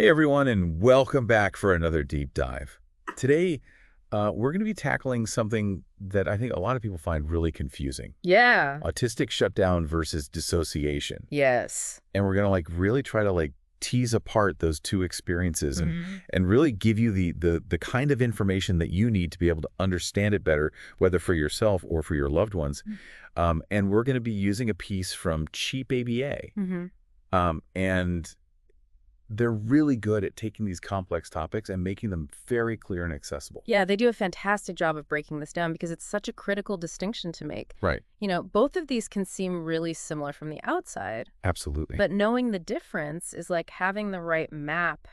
Hey everyone, and welcome back for another deep dive. Today, we're going to be tackling something that I think a lot of people find really confusing. Yeah. Autistic shutdown versus dissociation. Yes. And we're going to really try to tease apart those two experiences and Mhm. and really give you the kind of information that you need to be able to understand it better, whether for yourself or for your loved ones. And we're going to be using a piece from Cheap ABA. Mm-hmm. And they're really good at taking these complex topics and making them very clear and accessible. Yeah, they do a fantastic job of breaking this down because it's such a critical distinction to make. Right. Both of these can seem really similar from the outside, Absolutely. but knowing the difference is like having the right map,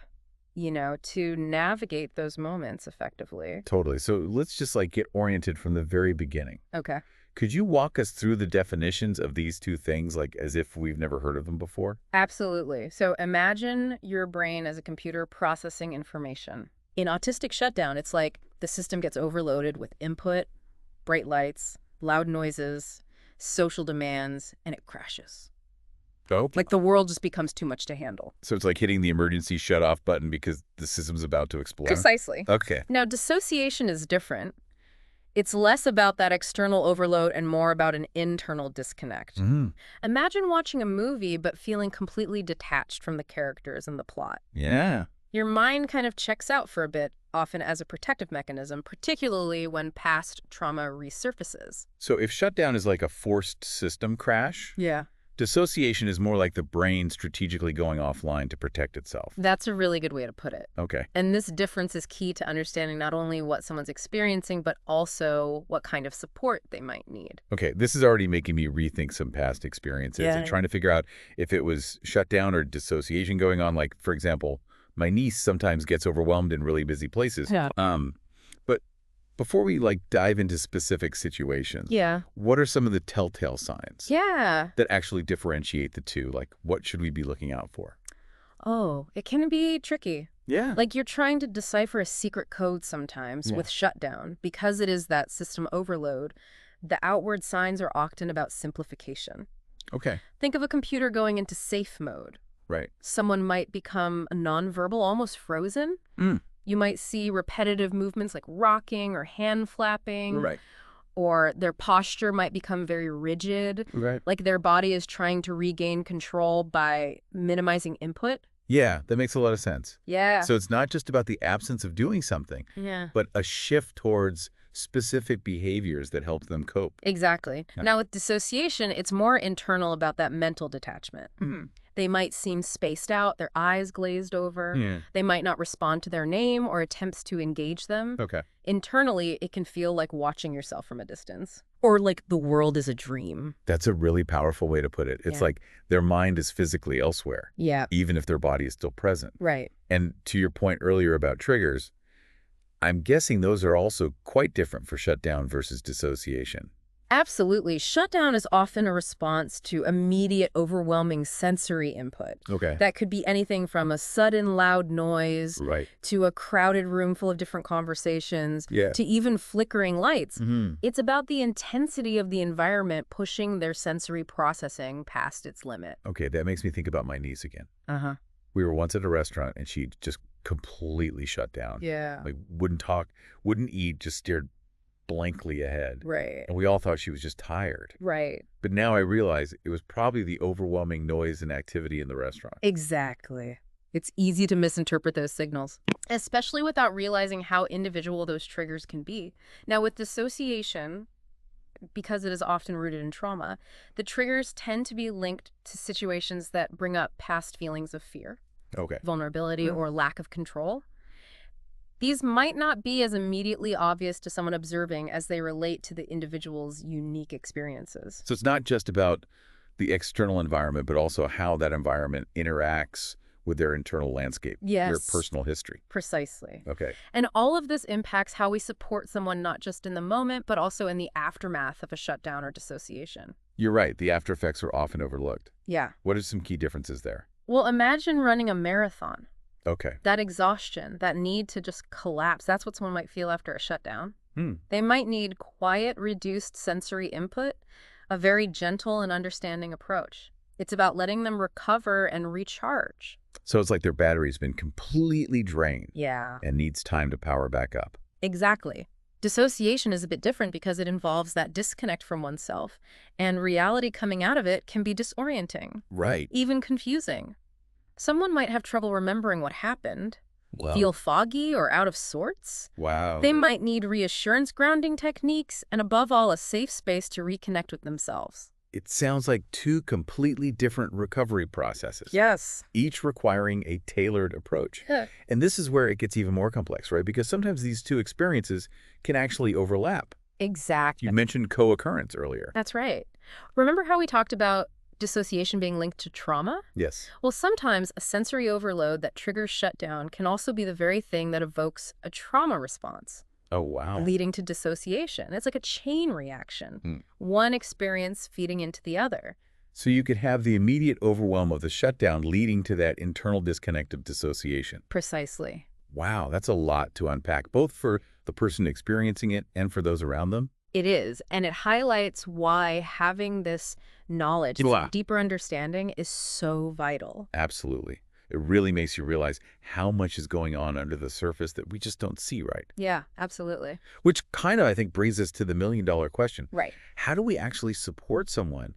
to navigate those moments effectively. Totally. So let's just get oriented from the very beginning. Okay. Could you walk us through the definitions of these two things, as if we've never heard of them before? Absolutely. So imagine your brain as a computer processing information. In Autistic Shutdown, it's like the system gets overloaded with input, bright lights, loud noises, social demands, and it crashes. Oh. Like the world just becomes too much to handle. So it's like hitting the emergency shut-off button because the system's about to explode? Precisely. Okay. Now, dissociation is different. It's less about that external overload and more about an internal disconnect. Mm-hmm. Imagine watching a movie but feeling completely detached from the characters and the plot. Yeah. Your mind kind of checks out for a bit, often as a protective mechanism, particularly when past trauma resurfaces. So if shutdown is like a forced system crash, Yeah. dissociation is more like the brain strategically going offline to protect itself. That's a really good way to put it. Okay. And this difference is key to understanding not only what someone's experiencing, but also what kind of support they might need. Okay, this is already making me rethink some past experiences and trying to figure out if it was shutdown or dissociation going on. Like, for example, my niece sometimes gets overwhelmed in really busy places. Yeah. But before we dive into specific situations, Yeah. what are some of the telltale signs Yeah. that actually differentiate the two? What should we be looking out for? Oh, it can be tricky. Yeah. Like you're trying to decipher a secret code sometimes with shutdown. Because it is that system overload, the outward signs are often about simplification. Okay. Think of a computer going into safe mode. Right. Someone might become nonverbal, almost frozen. You might see repetitive movements like rocking or hand flapping. Right. Or their posture might become very rigid. Right. Like their body is trying to regain control by minimizing input. Yeah, that makes a lot of sense. Yeah. So it's not just about the absence of doing something, Yeah. but a shift towards specific behaviors that help them cope. Exactly. Yeah. Now with dissociation, it's more internal about that mental detachment. They might seem spaced out, their eyes glazed over. Yeah. They might not respond to their name or attempts to engage them. Okay. Internally, it can feel like watching yourself from a distance. Or like the world is a dream. That's a really powerful way to put it. It's like their mind is physically elsewhere, Yeah. even if their body is still present. Right. And to your point earlier about triggers, I'm guessing those are also quite different for shutdown versus dissociation. Absolutely. Shutdown is often a response to immediate, overwhelming sensory input. Okay. That could be anything from a sudden loud noise Right. to a crowded room full of different conversations Yeah. to even flickering lights. Mm-hmm. It's about the intensity of the environment pushing their sensory processing past its limit. Okay, that makes me think about my niece again. Uh-huh. We were once at a restaurant and she just completely shut down. Yeah. Wouldn't talk, wouldn't eat, just stared blankly ahead. Right. And we all thought she was just tired. Right. But now I realize it was probably the overwhelming noise and activity in the restaurant. Exactly. It's easy to misinterpret those signals, especially without realizing how individual those triggers can be. Now, with dissociation, because it is often rooted in trauma, the triggers tend to be linked to situations that bring up past feelings of fear, Okay. vulnerability, or lack of control. These might not be as immediately obvious to someone observing as they relate to the individual's unique experiences. So it's not just about the external environment, but also how that environment interacts with their internal landscape, their Yes. personal history. Precisely. Okay. And all of this impacts how we support someone not just in the moment, but also in the aftermath of a shutdown or dissociation. You're right. The after effects are often overlooked. Yeah. What are some key differences there? Well, imagine running a marathon. Okay. That exhaustion, that need to just collapse, that's what someone might feel after a shutdown. Hmm. They might need quiet, reduced sensory input, a very gentle and understanding approach. It's about letting them recover and recharge. So it's like their battery's been completely drained Yeah. and needs time to power back up. Exactly. Dissociation is a bit different because it involves that disconnect from oneself, and reality coming out of it can be disorienting, Right. even confusing. Someone might have trouble remembering what happened, Well, feel foggy or out of sorts. wow. They might need reassurance grounding techniques, and above all, a safe space to reconnect with themselves. It sounds like two completely different recovery processes, Yes. each requiring a tailored approach. And this is where it gets even more complex, right? Because sometimes these two experiences can actually overlap. Exactly. You mentioned co-occurrence earlier. That's right. Remember how we talked about dissociation being linked to trauma? Yes. Well, sometimes a sensory overload that triggers shutdown can also be the very thing that evokes a trauma response, Oh, wow. leading to dissociation. It's like a chain reaction, Hmm. one experience feeding into the other. So you could have the immediate overwhelm of the shutdown leading to that internal disconnect of dissociation. Precisely. Wow, that's a lot to unpack, both for the person experiencing it and for those around them. It is, and it highlights why having this knowledge, this Blah. deeper understanding, is so vital. Absolutely. It really makes you realize how much is going on under the surface that we just don't see, right? Yeah, absolutely. Which kind of, I think, brings us to the million-dollar question. Right. How do we actually support someone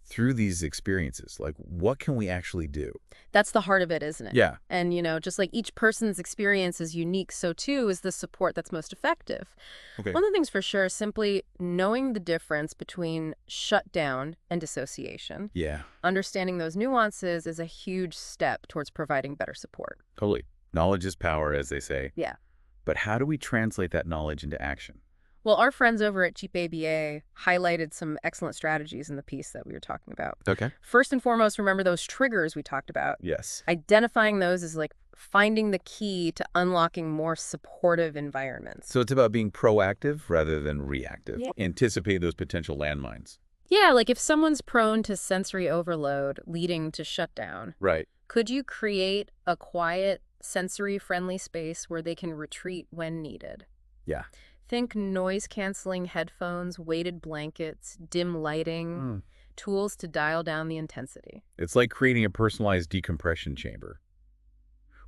through these experiences? Like, what can we actually do? That's the heart of it, isn't it? Yeah. And, just like each person's experience is unique, so too is the support that's most effective. Okay. One of the things for sure is simply knowing the difference between shutdown and dissociation. Yeah, Understanding those nuances is a huge step towards providing better support. totally. Knowledge is power, as they say. Yeah. But how do we translate that knowledge into action? Well, our friends over at Cheap ABA highlighted some excellent strategies in the piece that we were talking about. Okay. First and foremost, remember those triggers we talked about. Yes. Identifying those is like finding the key to unlocking more supportive environments. So it's about being proactive rather than reactive. Yeah. Anticipate those potential landmines. Yeah, like if someone's prone to sensory overload leading to shutdown, Right. could you create a quiet, sensory-friendly space where they can retreat when needed? Yeah. Think noise-canceling headphones, weighted blankets, dim lighting, tools to dial down the intensity. It's like creating a personalized decompression chamber.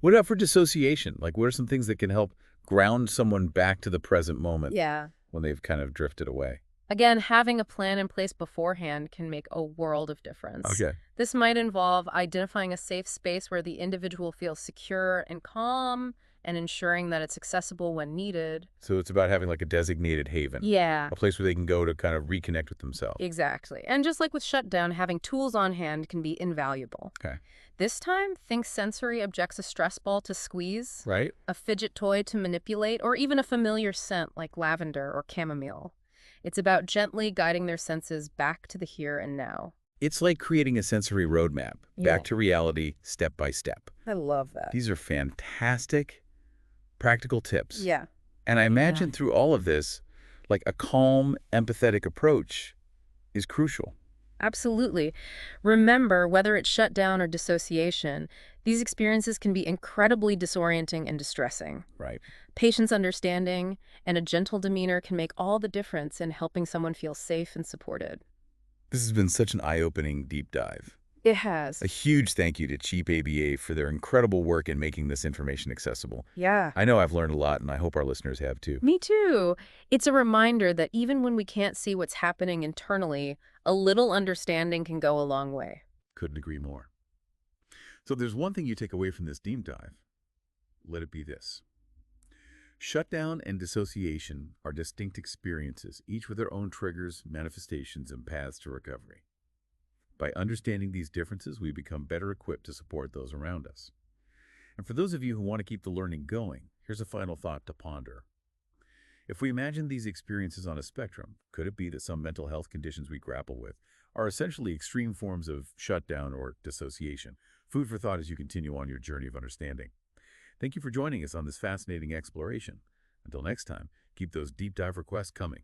What about for dissociation? Like, what are some things that can help ground someone back to the present moment Yeah. when they've kind of drifted away? Again, having a plan in place beforehand can make a world of difference. Okay. This might involve identifying a safe space where the individual feels secure and calm, and ensuring that it's accessible when needed. So it's about having like a designated haven. Yeah, A place where they can go to kind of reconnect with themselves. exactly. And just like with shutdown, having tools on hand can be invaluable. Okay. This time, think sensory objects: a stress ball to squeeze, Right? a fidget toy to manipulate, or even a familiar scent like lavender or chamomile. It's about gently guiding their senses back to the here and now. It's like creating a sensory roadmap, back to reality, step by step. I love that. These are fantastic, practical tips. Yeah. And I imagine through all of this, like a calm, empathetic approach is crucial. Absolutely. Remember, whether it's shutdown or dissociation, these experiences can be incredibly disorienting and distressing. Right. Patience, understanding, and a gentle demeanor can make all the difference in helping someone feel safe and supported. This has been such an eye-opening deep dive. It has. A huge thank you to Cheap ABA for their incredible work in making this information accessible. Yeah. I know I've learned a lot, and I hope our listeners have too. Me too. It's a reminder that even when we can't see what's happening internally, a little understanding can go a long way. Couldn't agree more. So if there's one thing you take away from this deep dive, let it be this. Shutdown and dissociation are distinct experiences, each with their own triggers, manifestations, and paths to recovery. By understanding these differences, we become better equipped to support those around us. And for those of you who want to keep the learning going, here's a final thought to ponder. If we imagine these experiences on a spectrum, could it be that some mental health conditions we grapple with are essentially extreme forms of shutdown or dissociation? Food for thought as you continue on your journey of understanding. Thank you for joining us on this fascinating exploration. Until next time, keep those deep dive requests coming.